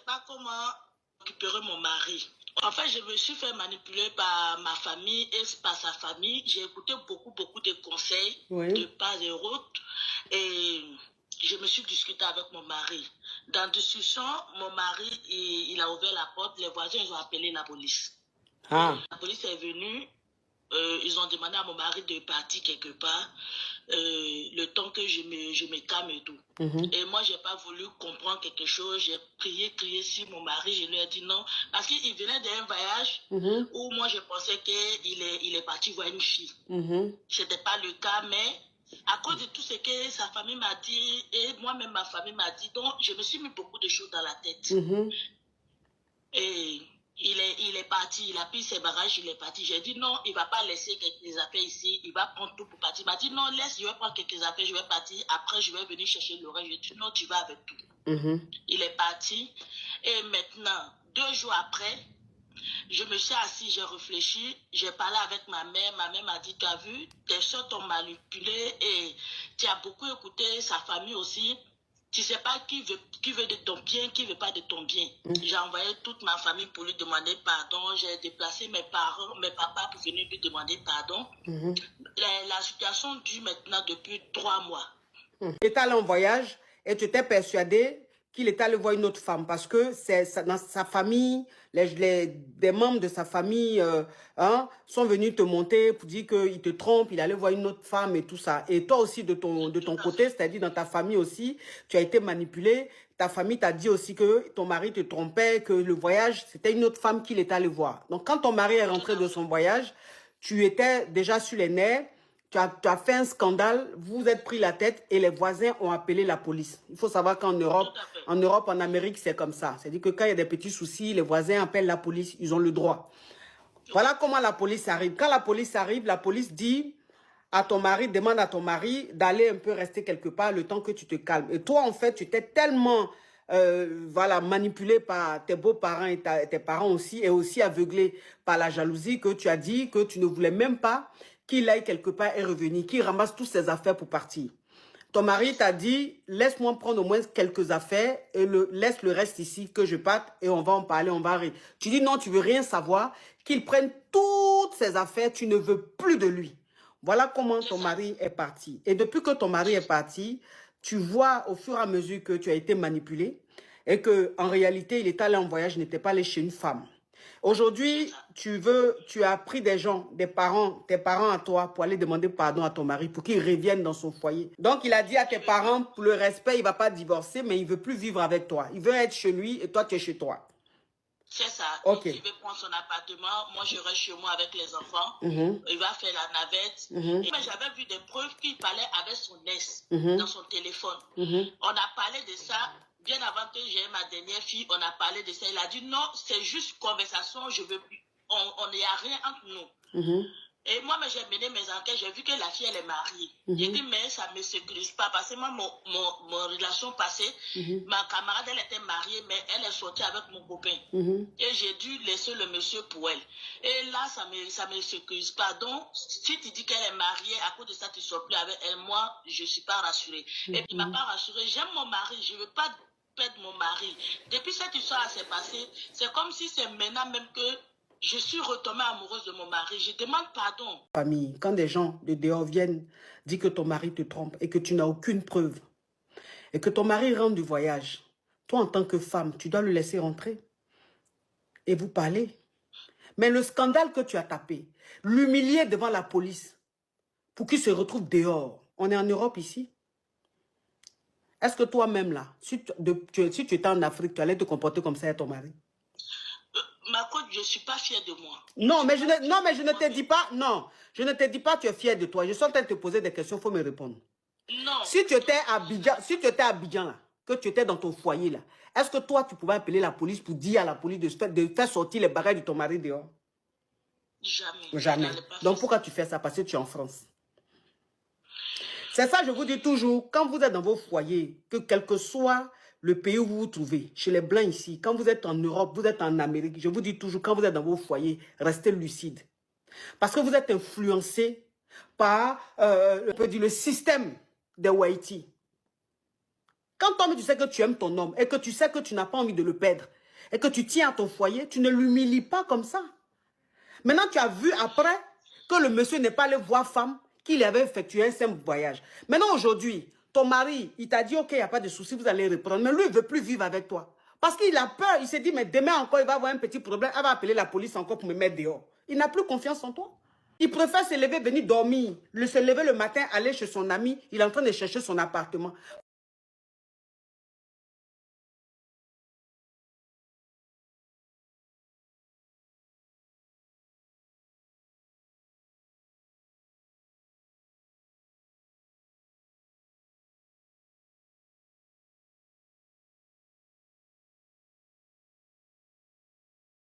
pas comment récupérer mon mari. En fait, je me suis fait manipuler par ma famille et par sa famille. J'ai écouté beaucoup de conseils de part et d'autre. Et je me suis discuté avec mon mari. Dans la discussion, mon mari, il a ouvert la porte. Les voisins, ils ont appelé la police. La police est venue. Ils ont demandé à mon mari de partir quelque part. Le temps que je me calme et tout. Et moi, je n'ai pas voulu comprendre quelque chose. J'ai crié sur mon mari. Je lui ai dit non. Parce qu'il venait d'un voyage où moi, je pensais qu'il est parti voir une fille. Ce n'était pas le cas, mais à cause de tout ce que sa famille m'a dit et moi-même, ma famille m'a dit, donc je me suis mis beaucoup de choses dans la tête. Et il est parti, il a pris ses bagages, il est parti. J'ai dit non, il ne va pas laisser quelques affaires ici, il va prendre tout pour partir. Il m'a dit non, laisse, je vais prendre quelques affaires, je vais partir. Après, je vais venir chercher le reste. J'ai dit non, tu vas avec tout. Il est parti. Et maintenant, 2 jours après, je me suis assis, j'ai réfléchi, j'ai parlé avec ma mère. Ma mère m'a dit, tu as vu, tes soeurs t'ont manipulé et tu as beaucoup écouté sa famille aussi. Tu ne sais pas qui veut de ton bien, qui ne veut pas de ton bien. J'ai envoyé toute ma famille pour lui demander pardon. J'ai déplacé mes parents, mes papas pour venir lui demander pardon. La situation dure maintenant depuis 3 mois. Il est allé en voyage et tu t'es persuadé qu'il est allé voir une autre femme parce que c'est dans sa famille, des membres de sa famille sont venus te monter pour dire qu'il te trompe, il allait voir une autre femme et tout ça. Et toi aussi de ton côté, c'est-à-dire dans ta famille aussi, tu as été manipulé. Ta famille t'a dit aussi que ton mari te trompait, que le voyage, c'était une autre femme qu'il est allé voir. Donc quand ton mari est rentré de son voyage, tu étais déjà sur les nerfs. Tu as fait un scandale, vous vous êtes pris la tête et les voisins ont appelé la police. Il faut savoir qu'en Europe, en Amérique, c'est comme ça. C'est-à-dire que quand il y a des petits soucis, les voisins appellent la police, ils ont le droit. Voilà comment la police arrive. Quand la police dit à ton mari, demande à ton mari d'aller un peu rester quelque part le temps que tu te calmes. Et toi, en fait, tu t'es tellement manipulé par tes beaux-parents et tes parents aussi, et aussi aveuglé par la jalousie que tu as dit que tu ne voulais même pas qu'il aille quelque part et revenir, qu'il ramasse toutes ses affaires pour partir. Ton mari t'a dit, laisse-moi prendre au moins quelques affaires et laisse le reste ici, que je parte et on va en parler, on va rire. Tu dis non, tu veux rien savoir, qu'il prenne toutes ses affaires, tu ne veux plus de lui. Voilà comment ton mari est parti. Et depuis que ton mari est parti, tu vois au fur et à mesure que tu as été manipulé et qu'en réalité, il est allé en voyage, il n'était pas allé chez une femme. Aujourd'hui, tu as pris des gens, tes parents à toi pour aller demander pardon à ton mari pour qu'il revienne dans son foyer. Donc, il a dit à tes parents, pour le respect, il ne va pas divorcer, mais il ne veut plus vivre avec toi. Il veut être chez lui et toi, tu es chez toi. C'est ça. Okay. Il veut prendre son appartement. Moi, je reste chez moi avec les enfants. Il va faire la navette. Mais j'avais vu des preuves qu'il parlait avec son ex dans son téléphone. On a parlé de ça. Bien avant que j'ai ma dernière fille, on a parlé de ça. Il a dit non, c'est juste conversation. On n'y a rien entre nous. Et moi, j'ai mené mes enquêtes, j'ai vu que la fille, elle est mariée. J'ai dit, mais ça ne me sécurise pas. Parce que moi, mon relation passée, ma camarade, elle était mariée, mais elle est sortie avec mon copain. Et j'ai dû laisser le monsieur pour elle. Et là, ça me sécurise pas. Donc, si tu dis qu'elle est mariée, à cause de ça, tu ne sors plus avec elle, moi, je ne suis pas rassurée. Et puis, il ne m'a pas rassurée. J'aime mon mari, je ne veux pas perdre mon mari. Depuis cette histoire s'est passée, c'est comme si c'est maintenant même que je suis retombée amoureuse de mon mari. Je demande pardon. Famille, quand des gens de dehors viennent dire que ton mari te trompe et que tu n'as aucune preuve et que ton mari rentre du voyage, toi en tant que femme, tu dois le laisser rentrer et vous parler. Mais le scandale que tu as tapé, l'humilier devant la police pour qu'il se retrouve dehors. On est en Europe ici. Est-ce que toi-même là, si tu étais en Afrique, tu allais te comporter comme ça avec ton mari? Ma coach, je ne suis pas fière de moi. Non, mais je ne te dis pas, non, je ne te dis pas tu es fière de toi. Je suis en train de te poser des questions, il faut me répondre. Non. Si tu étais à Abidjan, là, que tu étais dans ton foyer là, est-ce que toi tu pouvais appeler la police pour dire à la police de faire sortir les bagages de ton mari dehors? Jamais. Jamais. Donc pourquoi tu fais ça? Parce que tu es en France. C'est ça, je vous dis toujours, quand vous êtes dans vos foyers, que quel que soit le pays où vous vous trouvez, chez les Blancs ici, quand vous êtes en Europe, vous êtes en Amérique, je vous dis toujours, quand vous êtes dans vos foyers, restez lucides. Parce que vous êtes influencé par le système des Haïti. Quand toi, tu sais que tu aimes ton homme et que tu sais que tu n'as pas envie de le perdre et que tu tiens à ton foyer, tu ne l'humilies pas comme ça. Maintenant, tu as vu après que le monsieur n'est pas allé voir femme, qu'il avait effectué un simple voyage. Maintenant, aujourd'hui, ton mari, il t'a dit, ok, il n'y a pas de souci, vous allez reprendre. Mais lui, il ne veut plus vivre avec toi. Parce qu'il a peur, il s'est dit, mais demain encore, il va avoir un petit problème, elle va appeler la police encore pour me mettre dehors. Il n'a plus confiance en toi. Il préfère se lever, venir dormir, se lever le matin, aller chez son ami, il est en train de chercher son appartement.